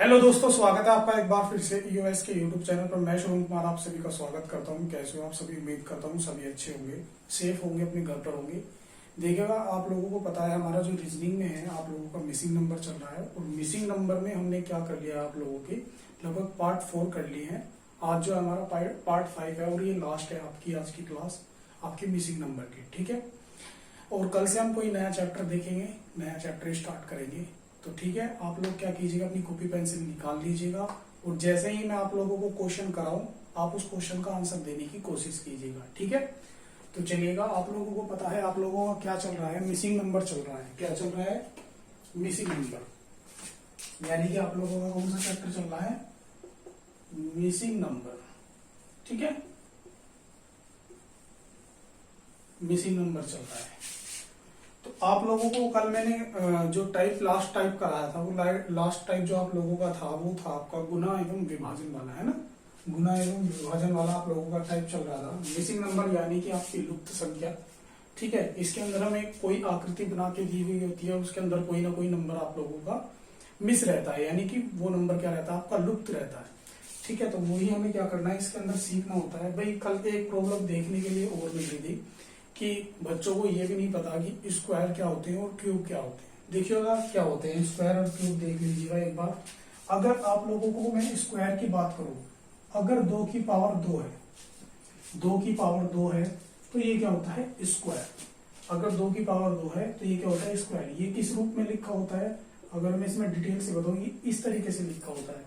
Hello दोस्तों, स्वागत है आपका एक बार फिर से ईओएस के यूट्यूब चैनल पर। मैं शुभम कुमार आप सभी का स्वागत करता हूं। कैसे हो आप सभी? उम्मीद करता हूं सभी अच्छे होंगे, सेफ होंगे, अपने घर पर होंगे। देखिएगा, आप लोगों को पता है हमारा जो रीजनिंग में है आप लोगों का मिसिंग नंबर चल रहा है, और मिसिंग नंबर में हमने क्या कर लिया है, आप लोगों के लगभग पार्ट 4 कर लिए हैं। आज जो हमारा पार्ट 5 है, और ये लास्ट है आपकी आज की क्लास आपकी मिसिंग नंबर की, ठीक है। और कल से हम कोई नया चैप्टर देखेंगे, नया चैप्टर स्टार्ट करेंगे। तो ठीक है, आप लोग क्या कीजिएगा, अपनी कॉपी पेंसिल निकाल लीजिएगा, और जैसे ही मैं आप लोगों को क्वेश्चन कराऊं आप उस क्वेश्चन का आंसर देने की कोशिश कीजिएगा, ठीक है। तो चलिएगा, आप लोगों को पता है आप लोगों का क्या चल रहा है, मिसिंग नंबर चल रहा है। क्या चल रहा है? Missing number. यानी कि आप लोगों का कौन सा चैप्टर चल रहा है? मिसिंग नंबर, ठीक है। मिसिंग नंबर चल रहा है। तो आप लोगों को कल मैंने जो लास्ट टाइप कराया था, वो लास्ट टाइप जो आप लोगों का था वो था आपका गुना एवं विभाजन वाला, है ना। गुना एवं विभाजन वाला आप लोगों का टाइप चल रहा था। मिसिंग नंबर यानी कि आपकी लुप्त संख्या, ठीक है। इसके अंदर हमें कोई आकृति बना के दी हुई होती है, उसके अंदर कोई ना कोई नंबर आप लोगों का मिस रहता है, यानी कि वो नंबर क्या रहता है, आपका लुप्त रहता है, ठीक है। तो वही हमें क्या करना है, इसके अंदर सीखना होता है। भाई कल एक प्रॉब्लम देखने के लिए और मिल रही थी कि बच्चों को ये भी नहीं पता कि स्क्वायर क्या होते हैं और क्यूब क्या होते हैं। देखिएगा क्या होते हैं स्क्वायर और क्यूब, देख लीजिएगा एक बार। अगर आप लोगों को मैं स्क्वायर की बात करूं, अगर 2 की पावर 2 है, 2 की पावर 2 है तो ये क्या होता है? स्क्वायर। अगर 2 की पावर 2 है तो ये क्या होता है? स्क्वायर। ये किस रूप में लिखा होता है, अगर मैं इसमें डिटेल से बताऊं, ये इस तरीके से लिखा होता है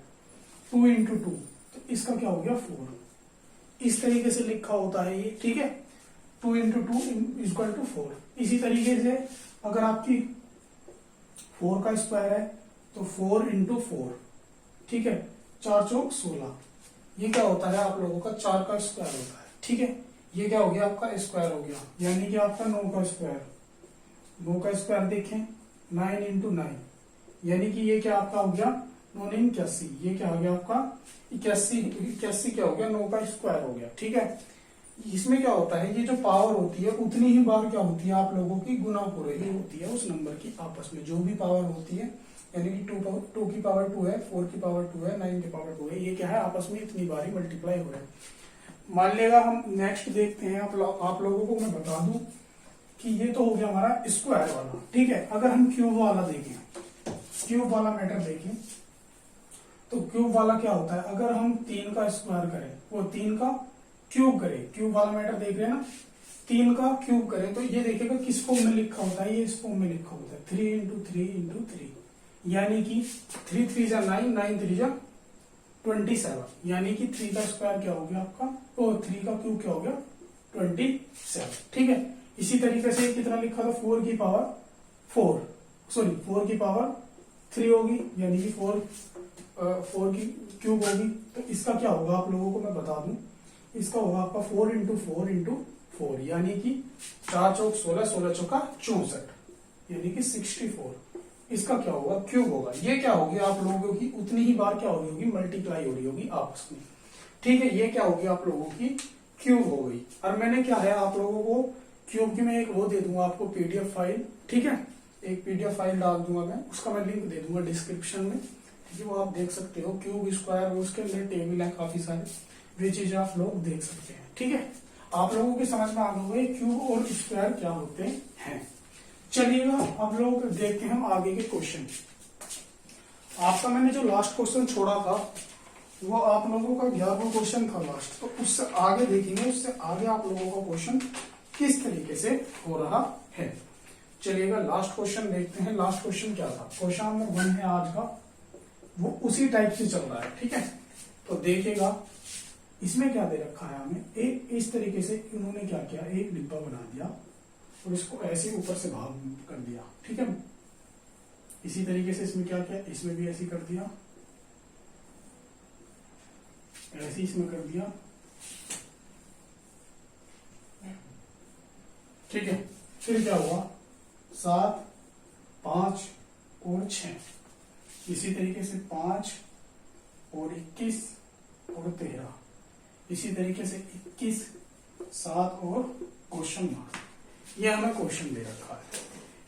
2 इंटू 2, तो इसका क्या हो गया? 4। इस तरीके से लिखा होता है ये, ठीक है। 2 इंटू 2 इक्वल टू 4। इसी तरीके से अगर आपकी 4 का स्क्वायर है तो 4 इंटू 4, ठीक है। 4 चौक 16, ये क्या होता है आप लोगों का? 4 का स्क्वायर होता है, ठीक है। ये क्या हो गया? आपका स्क्वायर हो गया, यानी कि आपका 9 का स्क्वायर। 9 का स्क्वायर देखें, 9 इंटू 9, यानी कि ये क्या आपका हो गया? 9 81। ये क्या हो गया आपका? 81 क्या हो गया? 9 का स्क्वायर हो गया, ठीक है। इसमें क्या होता है, ये जो पावर होती है उतनी ही बार क्या होती है आप लोगों की? गुना हो रही होती है उस नंबर की आपस में। जो भी पावर होती है, यानी कि 2 की पावर 2 है, 4 की पावर 2 है, 9 की पावर 2 है, ये क्या है? आपस में इतनी बार ही मल्टीप्लाई हो रहा है। मान लेगा हम नेक्स्ट देखते हैं, आप लोगों को मैं बता दूं कि ये तो हो गया हमारा स्क्वायर वाला, ठीक है। अगर हम क्यूब वाला देखें, क्यूब वाला मैटर देखें, तो क्यूब वाला क्या होता है? अगर हम 3 का स्क्वायर करें, वो 3 का क्यूब करें, क्यूब वाला मैटर देख रहे हैं ना, 3 का क्यूब करें तो ये देखिएगा किस फॉर्म में लिखा होता है? ये इस फॉर्म में लिखा होता है 3 इंटू 3 इंटू 3, यानी कि 3 3 जा 9, 9 3 जा 27, यानी कि 3 का स्क्वायर क्या हो गया आपका? तो 3 का क्यूब क्या हो गया? 27, ठीक है। इसी तरीके से कितना लिखा था? 4 की पावर 4 की पावर 3 होगी, यानी कि 4 की क्यूब होगी। तो इसका क्या होगा आप लोगों को मैं बता दूं, इसका होगा आपका 4 इंटू 4 इंटू 4, यानी कि 4 चौक 16, 16 चौका 64, यानी कि 64। इसका क्या होगा? क्यूब होगा। ये क्या होगी आप लोगों की? उतनी ही बार क्या हो रही होगी? मल्टीप्लाई हो रही होगी आपस में, ठीक है। ये क्या होगी आप लोगों की? क्यूब हो गई। और मैंने क्या है आप लोगों को क्यूब की मैं एक वो दे दूंगा आपको, पीडीएफ फाइल, ठीक है। एक पीडीएफ फाइल डाल दूंगा मैं, उसका मैं लिंक दे दूंगा डिस्क्रिप्शन में, ठीक है। वो आप देख सकते हो, क्यूब स्क्वायर, उसके अंदर टेबल है काफी सारे, वे चीज आप लोग देख सकते हैं, ठीक है। आप लोगों की समझ में आ गए क्यूब और स्क्वायर क्या होते हैं। चलिएगा अब लोग देखते हैं आगे के क्वेश्चन। आपका मैंने जो लास्ट क्वेश्चन छोड़ा था वो आप लोगों का 11वां क्वेश्चन था लास्ट, तो उससे आगे देखेंगे, उससे आगे आप लोगों का क्वेश्चन किस तरीके से हो रहा है। चलिएगा लास्ट क्वेश्चन देखते हैं। लास्ट क्वेश्चन क्या था? क्वेश्चन नंबर 1 है आज का, वो उसी टाइप से चल रहा है, ठीक है। तो देखिएगा इसमें क्या दे रखा है हमें, एक इस तरीके से इन्होंने क्या किया, एक डिब्बा बना दिया और इसको ऐसे ऊपर से भाग कर दिया, ठीक है। इसी तरीके से इसमें क्या किया, इसमें भी ऐसे कर दिया, ऐसे इसमें कर दिया, ठीक है। फिर क्या हुआ? 7, 5 और 6, इसी तरीके से 5 और 21 और 13, इसी तरीके से 21, 7 और क्वेश्चन मार्क। ये हमें क्वेश्चन दे रखा है।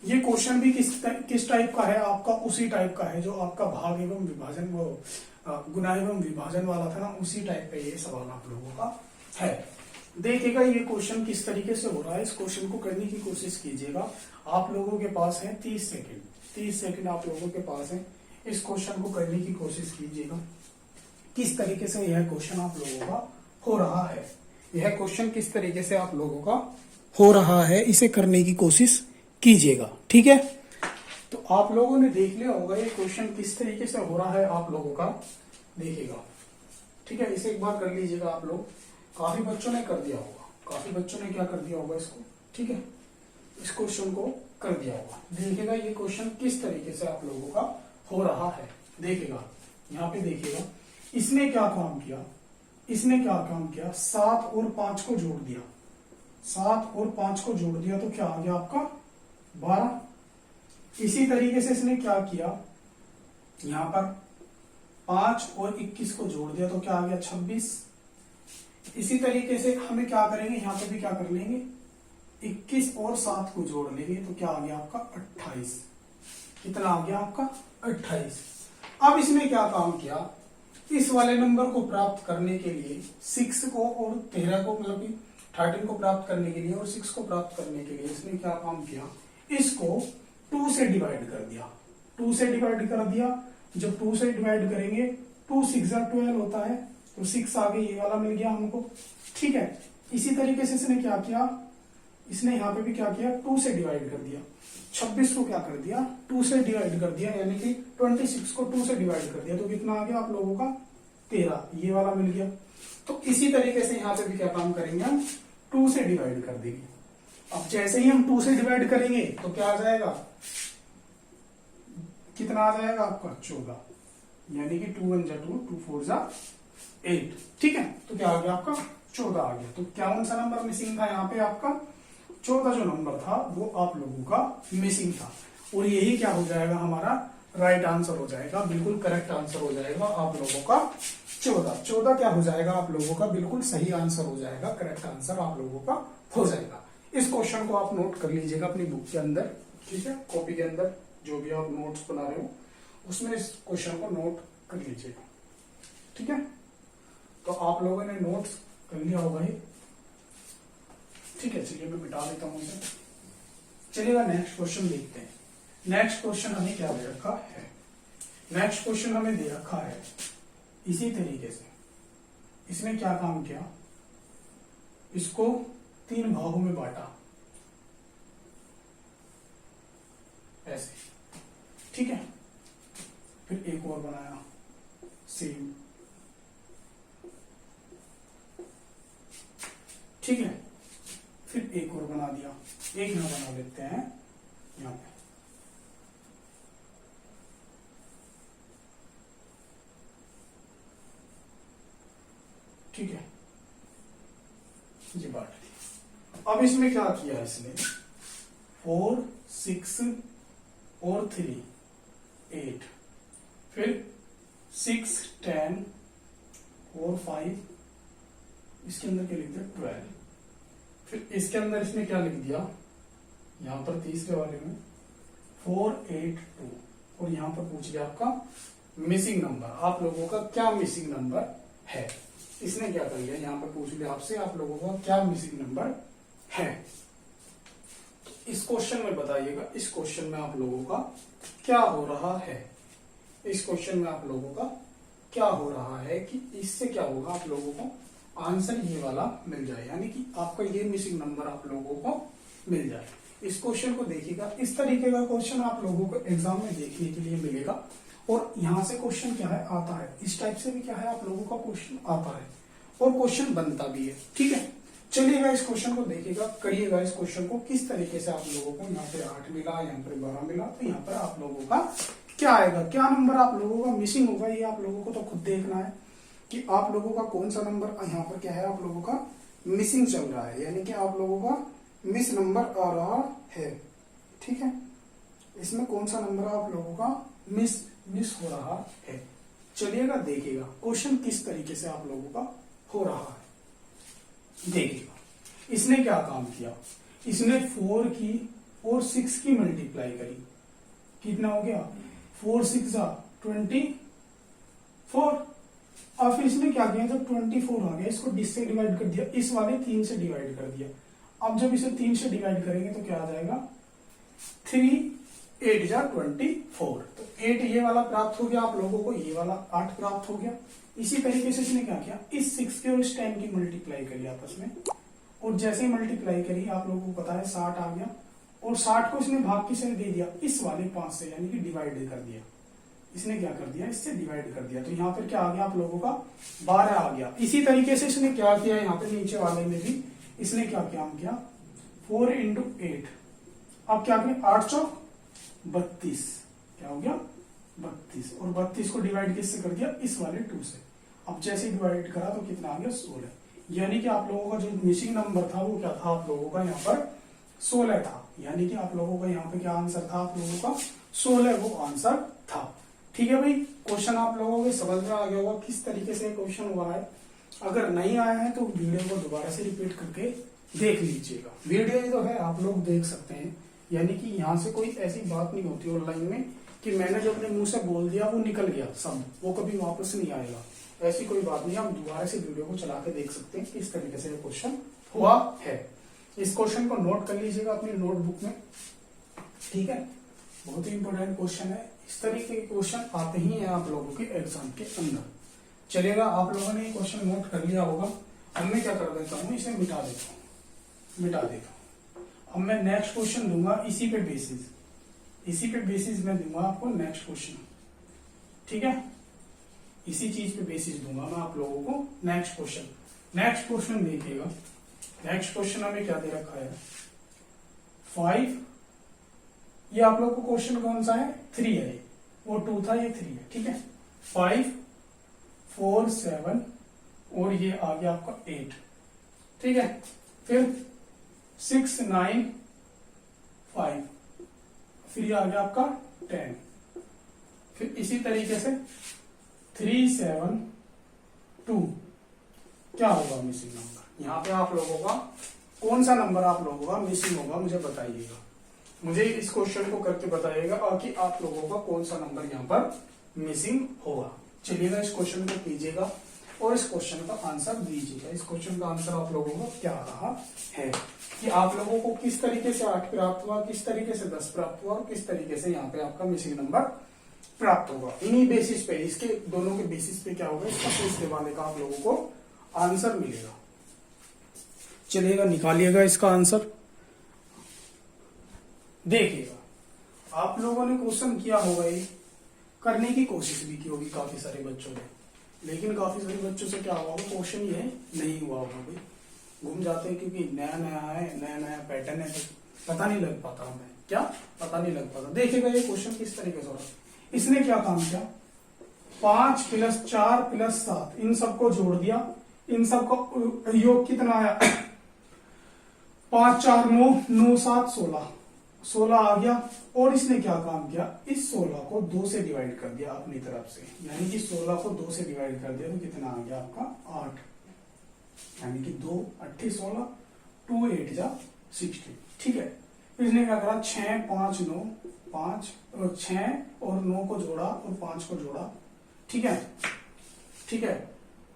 ये क्वेश्चन भी किस टाइप का है आपका, उसी टाइप का है जो आपका भाग एवं विभाजन, वो गुना एवं विभाजन वाला था ना, उसी टाइप का ये सवाल आप लोगों का है। देखिएगा ये क्वेश्चन किस तरीके से हो रहा है, इस क्वेश्चन को करने की कोशिश कीजिएगा। आप लोगों के पास है 30 सेकेंड, 30 सेकेंड आप लोगों के पास है। इस क्वेश्चन को करने की कोशिश कीजिएगा। किस तरीके से यह क्वेश्चन आप लोगों का हो रहा है, यह क्वेश्चन किस तरीके से आप लोगों का हो रहा है, इसे करने की कोशिश कीजिएगा। ठीक है, तो आप लोगों ने देख लिया होगा ये क्वेश्चन किस तरीके से हो रहा है आप लोगों का, देखिएगा। ठीक है, इसे एक बार कर लीजिएगा आप लोग। काफी बच्चों ने कर दिया होगा, काफी बच्चों ने क्या कर दिया होगा इसको। ठीक है, इस क्वेश्चन को कर दिया होगा। देखिएगा ये क्वेश्चन किस तरीके से आप लोगों का हो रहा है। देखिएगा यहाँ पे, देखिएगा इसने क्या काम किया, इसने क्या काम किया, 7 और 5 को जोड़ दिया, 7 और 5 को जोड़ दिया तो क्या आ गया आपका 12। इसी तरीके से इसने क्या किया, यहां पर 5 और 21 को जोड़ दिया तो क्या आ गया 26। इसी तरीके से हमें क्या करेंगे, यहां पे भी क्या कर लेंगे, 21 और 7 को जोड़ लेंगे तो क्या आ गया आपका 28। कितना आ गया आपका 28। अब इसने क्या काम किया, इस वाले नंबर को प्राप्त करने के लिए 6 को और 13 को, मतलब कि 13 को प्राप्त करने के लिए और 6 को प्राप्त करने के लिए इसने क्या काम किया, इसको 2 से डिवाइड कर दिया, 2 से डिवाइड कर दिया। जब 2 से डिवाइड करेंगे 2 6 12 होता है, तो 6 आगे ये वाला मिल गया हमको। ठीक है, इसी तरीके से इसने क्या किया, इसने यहाँ पे भी क्या किया, 2 से डिवाइड कर दिया। 26 को क्या कर दिया 2 से डिवाइड कर दिया, यानी कि 26 को 2 से डिवाइड कर दिया तो कितना आ गया आप लोगों का 13, ये वाला मिल गया। तो इसी तरीके से यहाँ पे भी क्या काम करेंगे, हम 2 से डिवाइड कर देंगे। अब जैसे ही हम 2 से डिवाइड करेंगे तो क्या आ जाएगा, कितना आ जाएगा आपका 14, यानी कि 2 1 जा 2, 2 4 जा 8। ठीक है, तो क्या आ गया आपका 14 आ गया। तो कौन सा नंबर मिसिंग था यहाँ पे, आपका 14 जो नंबर था वो आप लोगों का मिसिंग था। और यही क्या हो जाएगा, हमारा राइट आंसर हो जाएगा, बिल्कुल करेक्ट आंसर हो जाएगा आप लोगों का 14। 14 क्या हो जाएगा आप लोगों का, बिल्कुल सही आंसर हो जाएगा, करेक्ट आंसर आप लोगों का हो जाएगा। इस क्वेश्चन को आप नोट कर लीजिएगा अपनी बुक के अंदर। ठीक है, कॉपी के अंदर जो भी आप नोट्स बना रहे हो उसमें इस क्वेश्चन को नोट कर लीजिएगा। ठीक है, तो आप लोगों ने नोट्स कर लिया होगा ये। ठीक है, चलिए मैं मिटा देता हूं इसे। चलिएगा नेक्स्ट क्वेश्चन देखते हैं। नेक्स्ट क्वेश्चन हमें क्या दे रखा है, नेक्स्ट क्वेश्चन हमें दे रखा है इसी तरीके से। इसने क्या काम किया, इसको 3 भागों में बांटा ऐसे। ठीक है, फिर एक और बनाया सेम। ठीक है, फिर एक और बना दिया, एक यहां बना लेते हैं यहां पे। ठीक है, ये बात थी। अब इसमें क्या किया, इसने 4 6 और 3 8, फिर 6 10 और 5, इसके अंदर क्या लिख दिया 12, फिर इसके अंदर इसने क्या लिख दिया, यहां पर तीसरे वाले में 4 8 2, और यहां पर पूछ लिया आपका मिसिंग नंबर, आप लोगों का क्या मिसिंग नंबर है। इसने क्या कर लिया, यहां पर पूछ लिया आपसे आप लोगों का क्या मिसिंग नंबर है। इस क्वेश्चन में बताइएगा, इस क्वेश्चन में आप लोगों का क्या हो रहा है, इस क्वेश्चन में आप लोगों का क्या हो रहा है कि इससे क्या होगा, आप लोगों को आंसर ये वाला मिल जाए, यानी कि आपका ये मिसिंग नंबर आप लोगों को मिल जाए। इस क्वेश्चन को देखिएगा, इस तरीके का क्वेश्चन आप लोगों को एग्जाम में देखने के लिए मिलेगा। और यहां से क्वेश्चन क्या है आता है, इस टाइप से भी क्या है आप लोगों का क्वेश्चन आता है और क्वेश्चन बनता भी है। ठीक है, चलिएगा इस क्वेश्चन को देखिएगा, करिएगा इस क्वेश्चन को किस तरीके से आप लोगों को, यहाँ पे 8 मिला, यहाँ पे 12 मिला, तो यहाँ पर आप लोगों का क्या आएगा, क्या नंबर आप लोगों का मिसिंग होगा, ये आप लोगों को तो खुद देखना है कि आप लोगों का कौन सा नंबर यहाँ पर क्या है आप लोगों का मिसिंग चल रहा है, यानी कि आप लोगों का मिस नंबर आ रहा है। ठीक है, इसमें कौन सा नंबर आप लोगों का मिस हो रहा है। चलिएगा देखिएगा क्वेश्चन किस तरीके से आप लोगों का हो रहा है। देखिएगा इसने क्या काम किया, इसने 4 की और 6 की मल्टीप्लाई करी, कितना हो गया 4 6 24। और फिर इसने क्या किया, जब 24 आ गया इसको डिस से डिवाइड कर दिया, इस वाले 3 से डिवाइड कर दिया। अब जब इसे 3 से डिवाइड करेंगे तो क्या आ जाएगा 3 8 जा 24। तो 8 ये वाला प्राप्त हो गया आप लोगों को, ये वाला 8 प्राप्त हो गया। इसी तरीके से इसने क्या किया, इस 6 के और इस 10 की मल्टीप्लाई करी आपस में, और जैसे ही मल्टीप्लाई करी आप लोगों को पता है 60 आ गया, और 60 को इसने भाग किससे दे दिया, इस वाले 5 से, यानी कि डिवाइड कर दिया। इसने क्या कर दिया, इससे डिवाइड कर दिया। तो यहाँ पर क्या आ गया आप लोगों का 12 आ गया। इसी तरीके से इसने क्या किया, यहाँ पे नीचे वाले में भी इसने क्या काम किया 4 इंटू 8। अब क्या करें 8 चौक 32, क्या हो गया 32, और 32 को डिवाइड किससे कर दिया, इस वाले 2 से। अब जैसे डिवाइड करा तो कितना आ गया 16। यानी कि आप लोगों का जो मिसिंग नंबर था वो क्या था आप लोगों का यहाँ पर 16 था। यानी कि आप लोगों का यहाँ पे क्या आंसर था आप लोगों का 16 वो आंसर था। ठीक है भाई, क्वेश्चन आप लोगों के समझ में आ गया होगा किस तरीके से क्वेश्चन हुआ है। अगर नहीं आया है तो वीडियो को दोबारा से रिपीट करके देख लीजिएगा। वीडियो ही तो है, आप लोग देख सकते हैं। यानी कि यहाँ से कोई ऐसी बात नहीं होती ऑनलाइन में कि मैंने जो अपने मुंह से बोल दिया वो निकल गया सब, वो कभी वापस नहीं आएगा। ऐसी कोई बात नहीं, आप दोबारा से वीडियो को चला के देख सकते हैं किस तरीके से ये क्वेश्चन हुआ है। इस क्वेश्चन को नोट कर लीजिएगा अपनी नोटबुक में, ठीक है, बहुत ही इंपॉर्टेंट क्वेश्चन है। इस तरीके के क्वेश्चन आते ही हैं आप लोगों के एग्जाम के अंदर। चलेगा, आप लोगों ने ये क्वेश्चन नोट कर लिया होगा। अब मैं क्या कर देता हूँ, इसे मिटा देता हूँ। अब मैं नेक्स्ट क्वेश्चन दूंगा इसी पे बेसिस मैं दूंगा आपको नेक्स्ट क्वेश्चन, ठीक है, इसी चीज पे बेसिस दूंगा मैं आप लोगों को नेक्स्ट क्वेश्चन देखिएगा। नेक्स्ट क्वेश्चन हमें क्या दे रखा है 5, ये आप लोगों को क्वेश्चन कौन सा है 3 है, वो 2 था ये 3 है, ठीक है। 5 4 7 और ये आ गया आपका 8, ठीक है। फिर 6 9 5, फिर ये आ गया आपका 10। फिर इसी तरीके से 3 7 2, क्या होगा मिसिंग नंबर। यहाँ पे आप लोगों का कौन सा नंबर आप लोगों का मिसिंग होगा मुझे बताइएगा, मुझे इस क्वेश्चन को करके बताइएगा और कि आप लोगों का कौन सा नंबर यहाँ पर मिसिंग होगा। चलिएगा, इस क्वेश्चन को कीजिएगा और इस क्वेश्चन का आंसर दीजिएगा। इस क्वेश्चन का आंसर आप लोगों को क्या रहा है कि आप लोगों को किस तरीके से 8 प्राप्त हुआ, किस तरीके से 10 प्राप्त हुआ और किस तरीके से यहाँ पे आपका मिसिंग नंबर प्राप्त होगा। इन्हीं बेसिस पे, इसके दोनों के बेसिस पे क्या होगा, इसका तीसरे वाले का आप लोगों को आंसर मिलेगा। चलिएगा, निकालिएगा इसका आंसर, देखिएगा। आप लोगों ने क्वेश्चन किया होगा, ये करने की कोशिश भी की होगी काफी सारे बच्चों ने, लेकिन काफी सारे बच्चों से क्या हुआ होगा, क्वेश्चन ये नहीं हुआ होगा भाई, घूम जाते हैं क्योंकि नया नया है, नया नया पैटर्न है, तो पता नहीं लग पाता हमें, क्या पता नहीं लग पाता। देखिएगा ये क्वेश्चन किस तरीके से हो रहा है। इसने क्या काम किया 5 + 4 + 7 इन सबको जोड़ दिया, इन सबका योग कितना आया 5 4 9 9 7 16 आ गया। और इसने क्या काम किया, इस 16 को 2 से डिवाइड कर दिया अपनी तरफ से, यानी कि 16 को 2 से डिवाइड कर दिया तो कितना आ गया आपका 8, यानी कि 2 8 16 2 8 जा 60, ठीक है। इसने क्या करा 6 5 9 5 और 6 और 9 को जोड़ा और 5 को जोड़ा, ठीक है, ठीक है।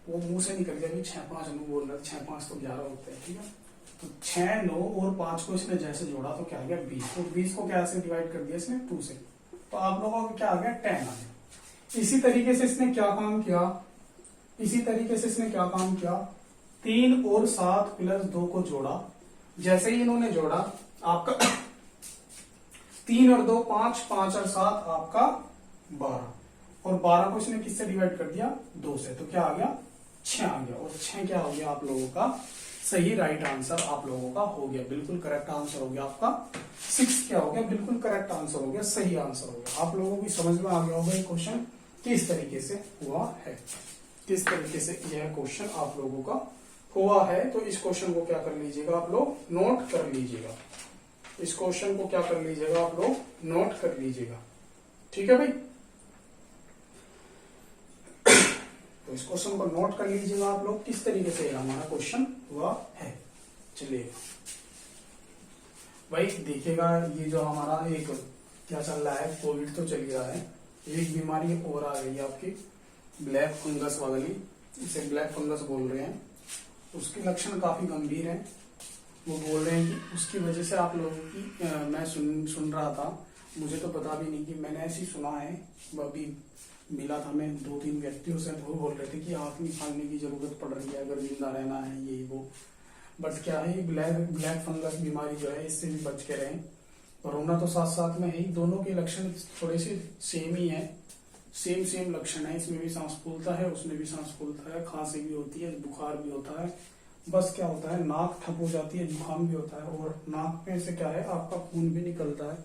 वो मुंह से निकल गया कि 6 5 9 बोल रहा है, 6 5 तो 11 होते हैं, ठीक है। तो 6 9 और 5 को इसने जैसे जोड़ा तो क्या आ गया 20, तो 20 को कैसे डिवाइड कर दिया इसने 2 से, तो आप लोगों को क्या आ गया 10 आ गया। इसी तरीके से इसने क्या काम किया 3 और 7 + 2 को जोड़ा, जैसे ही इन्होंने जोड़ा आपका 3 और 2 5 5 और 7 आपका 12, और 12 को इसने किससे डिवाइड कर दिया 2 से, तो क्या आ गया 6 आ गया। और 6 क्या हो गया आप लोगों का सही राइट आंसर आप लोगों का हो गया, बिल्कुल करेक्ट आंसर हो गया आपका। 6 क्या हो गया, बिल्कुल करेक्ट आंसर हो गया, सही आंसर हो गया। आप लोगों की समझ में आ गया होगा ये क्वेश्चन किस तरीके से हुआ है, किस तरीके से यह क्वेश्चन आप लोगों का हुआ है। तो इस क्वेश्चन को क्या कर लीजिएगा आप लोग नोट कर लीजिएगा, इस क्वेश्चन को क्या कर लीजिएगा आप लोग नोट कर लीजिएगा, ठीक है भाई। तो इस क्वेश्चन को नोट कर लीजिएगा आप लोग किस तरीके से हमारा क्वेश्चन हुआ है। चलिए भाई देखिएगा, ये जो हमारा एक क्या चल रहा है, कोविड तो चल ही रहा है, एक बीमारी और आ गई है आपकी ब्लैक फंगस वाली, इसे ब्लैक फंगस बोल रहे हैं। उसके लक्षण काफी गंभीर हैं। वो बोल रहे हैं कि उसकी वजह से आप लोगों की मैं सुन रहा था, मुझे तो पता भी नहीं कि मैंने ऐसी सुना है, वो अभी मिला था मैं 2-3 व्यक्तियों से, तो वो बोल रहे थे कि आंख निकालने की जरूरत पड़ रही है अगर जिंदा रहना है, ये वो। बट क्या है, ब्लैक फंगस बीमारी जो है, इससे भी बच के रहें। कोरोना तो साथ साथ में है, दोनों के लक्षण थोड़े से सेम ही है, सेम लक्षण है। इसमें भी सांस फूलता है, उसमें भी सांस फूलता है, खांसी भी होती है, बुखार भी होता है। बस क्या होता है, नाक ठप हो जाती है, जुकाम भी होता है, और नाक में से क्या है, आपका खून भी निकलता है,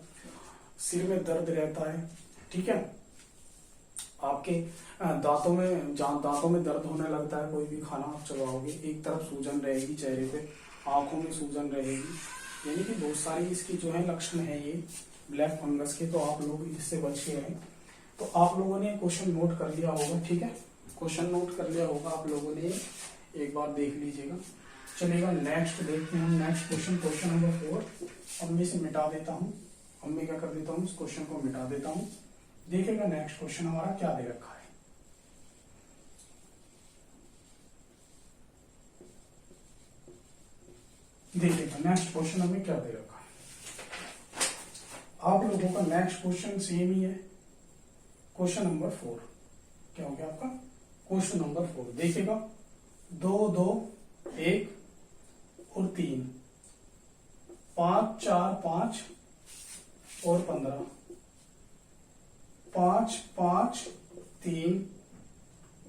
सिर में दर्द रहता है, ठीक है। आपके दांतों में दर्द होने लगता है, कोई भी खाना आप चबाओगे, एक तरफ सूजन रहेगी चेहरे पे, आंखों में सूजन रहेगी, यानी कि बहुत सारी इसकी जो है लक्षण है ये ब्लैक फंगस के। तो आप लोग इससे बच के रहें। तो आप लोगों ने क्वेश्चन नोट कर लिया होगा, ठीक है, क्वेश्चन नोट कर लिया होगा आप लोगों ने, एक बार देख लीजिएगा। चलिएगा नेक्स्ट देखते हैं हम, नेक्स्ट क्वेश्चन नंबर 4। अम्मी से मिटा देता हूँ, अम्मी क्या कर देता हूँ, इस क्वेश्चन को मिटा देता हूँ। देखिएगा नेक्स्ट क्वेश्चन हमारा क्या दे रखा है। देखिएगा नेक्स्ट क्वेश्चन हमें क्या दे रखा है। आप लोगों का नेक्स्ट क्वेश्चन सेम ही है, क्वेश्चन नंबर 4। क्या हो गया आपका, क्वेश्चन नंबर 4। देखिएगा 2, 2, 1 और 3, 5, 4, 5 और 15, 5, 5, 3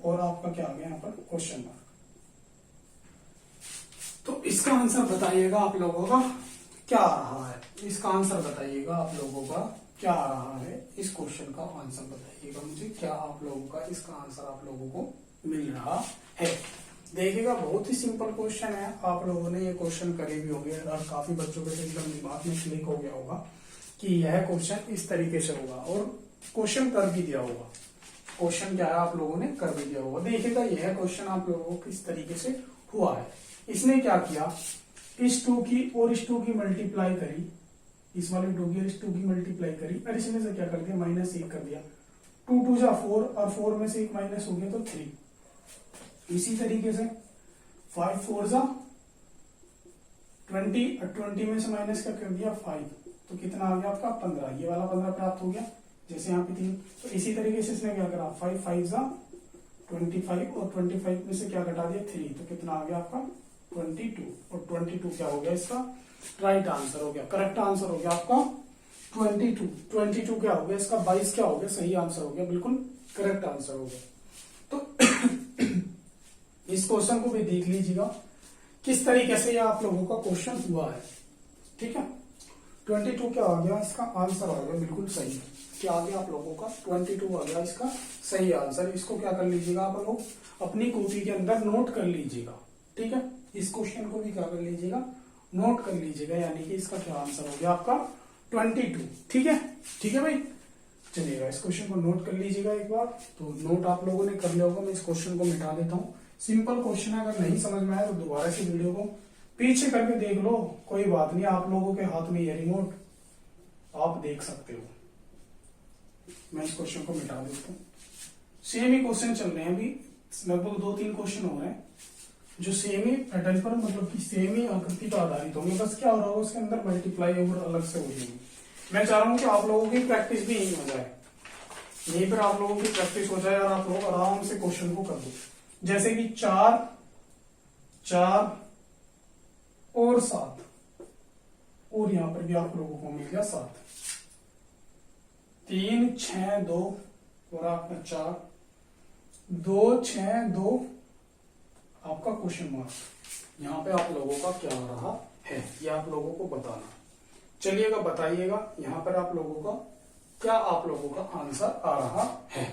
और आपका क्या आ गया यहाँ पर क्वेश्चन मार्क। तो इसका आंसर बताइएगा आप लोगों का क्या आ रहा है, इसका आंसर बताइएगा आप लोगों का क्या आ रहा है, इस क्वेश्चन का आंसर बताइएगा मुझे, क्या आप लोगों का इसका आंसर आप लोगों को मिल रहा है। देखिएगा बहुत ही सिंपल क्वेश्चन है, आप लोगों ने ये क्वेश्चन करे भी होंगे और काफी बच्चों के एकदम दिमाग में क्लिक हो गया होगा कि यह क्वेश्चन इस तरीके से होगा, और क्वेश्चन कर भी दिया होगा। क्वेश्चन क्या है आप लोगों ने कर भी दिया होगा। देखिएगा यह क्वेश्चन आप लोगों को किस तरीके से हुआ है। इसने क्या किया, इस 2 की और इस 2 की मल्टीप्लाई करी, इस वाले 2 की और इस 2 की मल्टीप्लाई करी, और इसमें से क्या कर दिया, -1 कर दिया। 2 2 जा 4 और 4 में से एक माइनस हो गया तो 3। इसी तरीके से 5 4 जा 20 और 20 में से माइनस क्या कर दिया 5, तो कितना आ गया आपका 15। ये वाला 15 प्राप्त हो गया, जैसे यहाँ पे 3। तो इसी तरीके से इसने क्या करा, 5 5 जा 25 और 25 में से क्या घटा दिया 3, तो कितना आ गया आपका 22। और 22 क्या हो गया, इसका राइट आंसर हो गया, करेक्ट आंसर हो गया आपका 22। 22 क्या हो गया, इसका 22 क्या हो गया, सही आंसर हो गया, बिल्कुल करेक्ट आंसर हो गया। तो इस क्वेश्चन को भी देख लीजिएगा किस तरीके से ये आप लोगों का क्वेश्चन हुआ है, ठीक है। 22 क्या आ गया, इसका आंसर आ गया बिल्कुल सही। क्या आ गया आप लोगों का 22 आ गया इसका सही आंसर। इसको क्या कर लीजिएगा आप लोग अपनी कॉपी के अंदर नोट कर लीजिएगा, ठीक है। इस क्वेश्चन को भी क्या कर लीजिएगा, नोट कर लीजिएगा, यानी कि इसका क्या आंसर हो गया आपका 22, ठीक है। ठीक है भाई, चलिएगा इस क्वेश्चन को नोट कर लीजिएगा एक बार। तो नोट आप लोगों ने कर लिया होगा, मैं इस क्वेश्चन को मिटा देता हूँ। सिंपल क्वेश्चन है, अगर नहीं समझ में आया तो दोबारा से वीडियो को पीछे करके देख लो, कोई बात नहीं, आप लोगों के हाथ में ये रिमोट, आप देख सकते हो। मैं इस क्वेश्चन को मिटा देता हूँ। सेम ही क्वेश्चन चल रहे हैं अभी, लगभग 2-3 क्वेश्चन हो रहे हैं जो सेम ही पैटर्न पर, मतलब कि सेम ही आकृति पर आधारित होंगे। बस क्या हो रहा होगा, उसके अंदर मल्टीप्लाई और अलग से हो जाएगी। मैं चाह रहा हूँ कि आप लोगों की प्रैक्टिस भी यही हो जाए, यहीं पर आप लोगों की प्रैक्टिस हो जाए और आप लोग आराम से क्वेश्चन को कर दो। जैसे कि 4 4 और 7, और यहां पर भी आप लोगों को मिल गया 7। 3 6 2 और आपका 4, 2 6 2 आपका क्वेश्चन मार्क। यहाँ पे आप लोगों का क्या आ रहा है, ये आप लोगों को बताना। चलिएगा बताइएगा यहाँ पर आप लोगों का क्या आप लोगों का आंसर आ रहा है।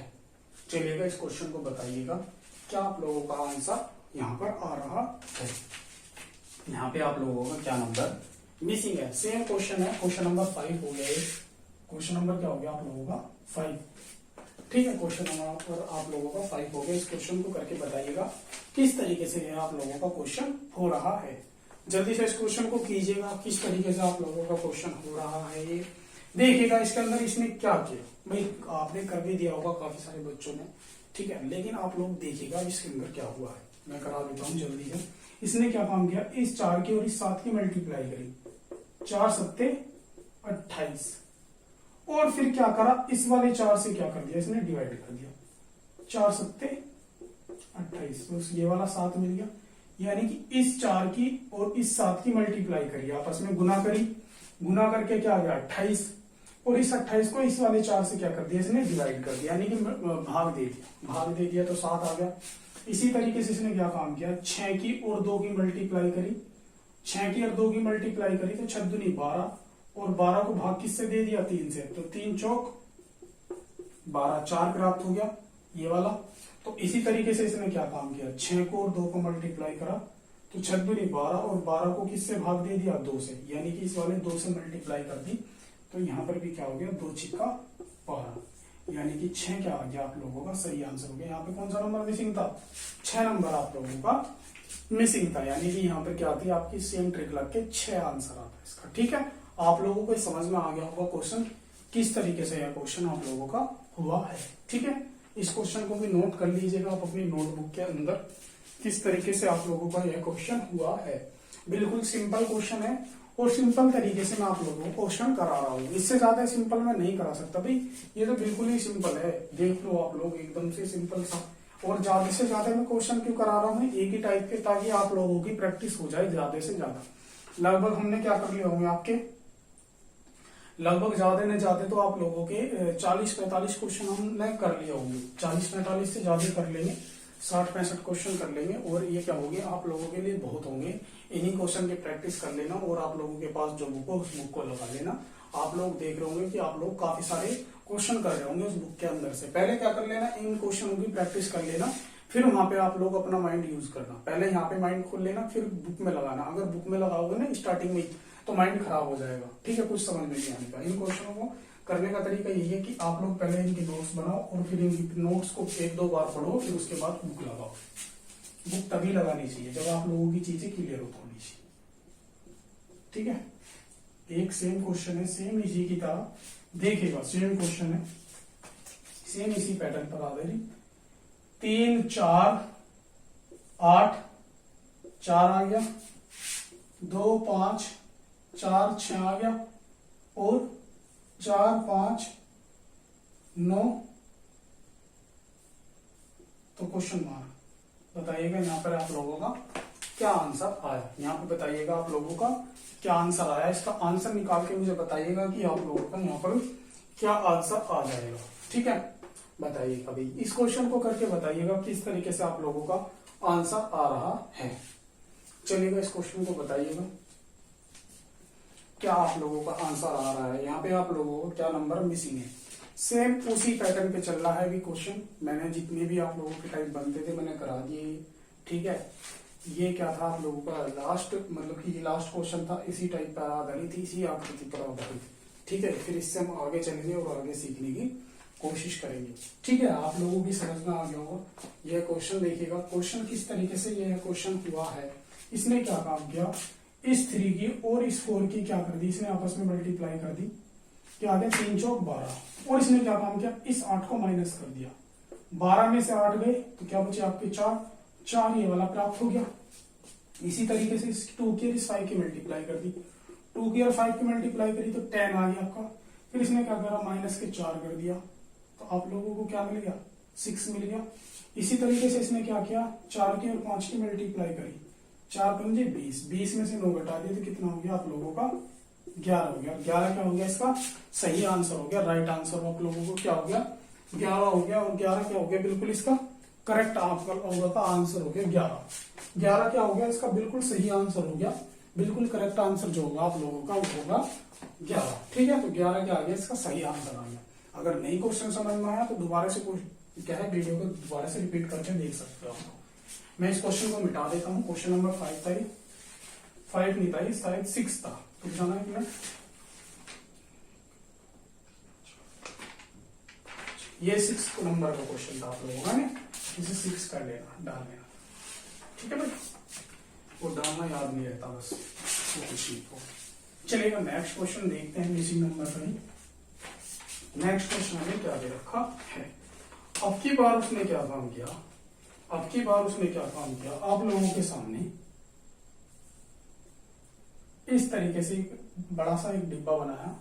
चलिएगा इस क्वेश्चन को बताइएगा क्या आप लोगों का आंसर यहाँ पर आ रहा है। यहाँ पे आप लोगों का क्या नंबर मिसिंग है। सेम क्वेश्चन है, क्वेश्चन नंबर 5 हो गया। क्वेश्चन नंबर क्या हो गया आप लोगों का 5, ठीक है। क्वेश्चन नंबर आप लोगों का 5 हो गया। इस क्वेश्चन को करके बताइएगा किस तरीके से आप लोगों का क्वेश्चन हो रहा है। जल्दी से इस क्वेश्चन को कीजिएगा, किस तरीके से आप लोगों का क्वेश्चन हो रहा है ये देखिएगा। इसके अंदर इसने क्या किया भाई, आपने कर भी दिया होगा काफी सारे बच्चों ने, ठीक है, लेकिन आप लोग देखिएगा इसके अंदर क्या हुआ है। मैं करा देता हूँ जल्दी से। इसने क्या काम किया, इस 4 की और इस 7 की मल्टीप्लाई करी, 4 सत्ते 28, और फिर क्या करा, इस वाले 4 से क्या कर दिया, इसने डिवाइड कर दिया, 4 सत्ते 28, तो ये वाला 7 मिल गया। यानी कि इस 4 की और इस 7 की मल्टीप्लाई करी, आपस में गुना करी, गुना करके क्या आ गया 28, और इस 28 को इस वाले 4 से क्या कर दिया, इसने डिवाइड कर दिया, यानी कि भाग दे दिया, भाग दे दिया तो 7 आ गया। इसी तरीके से इसने क्या काम किया, 6 की और 2 की मल्टीप्लाई करी, 6 की और 2 की मल्टीप्लाई करी तो 6 दूनी 12, और 12 को भाग किससे दे दिया, 3 से, तो 3 चौक 12, 4 प्राप्त हो गया ये वाला। तो इसी तरीके से इसने क्या काम किया, 6 को और 2 को मल्टीप्लाई करा तो 6 दूनी 12, और 12 को किससे भाग दे दिया, 2 से, यानी कि इस वाले 2 से मल्टीप्लाई कर दी, तो यहां पर भी क्या हो गया, 2 छिक्का 12, यानी कि 6 क्या आ गया आप लोगों का सही आंसर हो गया। यहाँ पे कौन सा नंबर मिसिंग था, 6 नंबर आप लोगों का मिसिंग था, यानी कि यहाँ पर क्या आती है आपकी सेम ट्रिक लग के 6 आंसर आता है इसका। ठीक है, आप लोगों को समझ में आ गया होगा क्वेश्चन किस तरीके से यह क्वेश्चन आप लोगों का हुआ है। ठीक है, इस क्वेश्चन को भी नोट कर लीजिएगा आप अपनी नोटबुक के अंदर, किस तरीके से आप लोगों का यह क्वेश्चन हुआ है। बिल्कुल सिंपल क्वेश्चन है, और सिंपल तरीके से मैं आप लोगों को क्वेश्चन करा रहा हूँ, इससे ज्यादा सिंपल मैं नहीं करा सकता भाई, ये तो बिल्कुल ही सिंपल है, देख लो आप लोग एकदम से सिंपल सा। और ज्यादा से ज्यादा मैं क्वेश्चन क्यों करा रहा हूँ एक ही टाइप के, ताकि आप लोगों की प्रैक्टिस हो जाए ज्यादा से ज्यादा। लगभग हमने क्या कर लिया होंगे आपके, लगभग ज्यादा ने ज्यादा तो आप लोगों के 40-45 क्वेश्चन हमने कर लिए होंगे, 40-45 से ज्यादा कर लेंगे, 60-65 क्वेश्चन कर लेंगे, और ये क्या होंगे आप लोगों के लिए बहुत होंगे। इन्हीं क्वेश्चन की प्रैक्टिस कर लेना, और आप लोगों के पास जो बुक हो उस बुक को लगा लेना। आप लोग देख रहे होंगे कि आप लोग काफी सारे क्वेश्चन कर रहे होंगे उस बुक के अंदर से। पहले क्या कर लेना, इन क्वेश्चनों की प्रैक्टिस कर लेना, फिर वहां पे आप लोग अपना माइंड यूज करना। पहले यहाँ पे माइंड खोल लेना, फिर बुक में लगाना। अगर बुक में लगाओगे ना स्टार्टिंग में तो माइंड खराब हो जाएगा, ठीक है, कुछ समझ में नहीं आने का। इन क्वेश्चनों को करने का तरीका यही है कि आप लोग पहले इनकी नोट्स बनाओ, और फिर इनकी नोट्स को 1-2 बार पढ़ो, फिर उसके बाद बुक लगाओ। बुक तभी लगानी चाहिए जब आप लोगों की चीजें क्लियर होनी चाहिए। ठीक है, एक सेम क्वेश्चन है, सेम इसी की तरह देखिएगा, सेम क्वेश्चन है, सेम इसी पैटर्न पर आधारित। 3 4 8 4 आ गया, 2 5 4 6 आ गया, और 4 5 9, तो क्वेश्चन मार्क। बताइएगा यहाँ पर आप लोगों का क्या आंसर आया, यहाँ पे बताइएगा आप लोगों का क्या आंसर आया। इसका आंसर निकाल के मुझे बताइएगा कि आप लोगों का यहाँ पर क्या आंसर आ जाएगा। ठीक है, बताइएगा भाई, इस क्वेश्चन को करके बताइएगा किस तरीके से आप लोगों का आंसर आ रहा है। चलिएगा, इस क्वेश्चन को बताइएगा क्या आप लोगों का आंसर आ रहा है। यहाँ पे आप लोगों को क्या नंबर मिसिंग है, सेम उसी पैटर्न पे चल रहा है भी क्वेश्चन। मैंने जितने भी आप लोगों के टाइप बनते थे मैंने करा दिए। ठीक है, ये क्या था आप लोगों का लास्ट, मतलब कि ये लास्ट क्वेश्चन था, इसी टाइप पर आधारित थी, इसी आकृति पर आधारित। ठीक है, फिर इससे हम आगे चलेंगे और आगे सीखने की कोशिश करेंगे। ठीक है, आप लोगों की समझ में आ गया होगा। यह क्वेश्चन देखिएगा, क्वेश्चन किस तरीके से यह क्वेश्चन हुआ है। इसने क्या काम किया, इस 3 की और इस 4 की क्या कर दी, इसने आपस में मल्टीप्लाई कर दी, क्या आ गया 3 चौक 12, और इसने क्या काम किया, इस 8 को माइनस कर दिया, 12 में से 8 गए तो क्या बचे आपके 4, ये वाला प्राप्त हो गया। इसी तरीके से इस 2 की और इस 5 की मल्टीप्लाई कर दी, 2 की और 5 की मल्टीप्लाई करी तो 10 आ गया आपका। फिर इसने क्या करा, माइनस के 4 कर दिया, तो आप लोगों को क्या मिल गया, 6 मिल गया। इसी तरीके से इसने क्या किया, 4 की और 5 की मल्टीप्लाई करी, 4 पंजे 20, 20 में से 9 घटा दिए तो कितना हो गया आप लोगों का 11 हो गया। 11 क्या हो गया, इसका सही आंसर हो गया, राइट आंसर आप लोगों को क्या हो गया 11 हो गया। और 11 क्या हो गया, बिल्कुल इसका करेक्ट आप लोगों का आंसर हो गया 11। 11 क्या हो गया, इसका बिल्कुल सही आंसर हो गया, बिल्कुल करेक्ट आंसर जो होगा आप लोगों का वो होगा 11। ठीक है, तो 11 क्या आ गया, इसका सही आंसर आ गया। अगर नहीं क्वेश्चन समझ में आया तो दोबारा से क्या है, वीडियो को दोबारा से रिपीट करके देख सकते हो। मैं इस क्वेश्चन को मिटा देता हूँ। क्वेश्चन नंबर 5 था, 5 नहीं था ये, शायद 6 था। तो जाना है मिनट, ये 6 नंबर का क्वेश्चन था आप लोगों का, इसे 6 कर लेना, डाल लेना। ठीक है भाई, वो डालना याद नहीं रहता बस, वो कुछ नहीं हो। चलिएगा नेक्स्ट क्वेश्चन देखते हैं इसी नंबर पर ही। नेक्स्ट क्वेश्चन हमें क्या दे रखा है। अब की बार उसने क्या काम किया, अब की बार उसने क्या काम किया, आप लोगों के सामने इस तरीके से बड़ा सा एक डिब्बा बनाया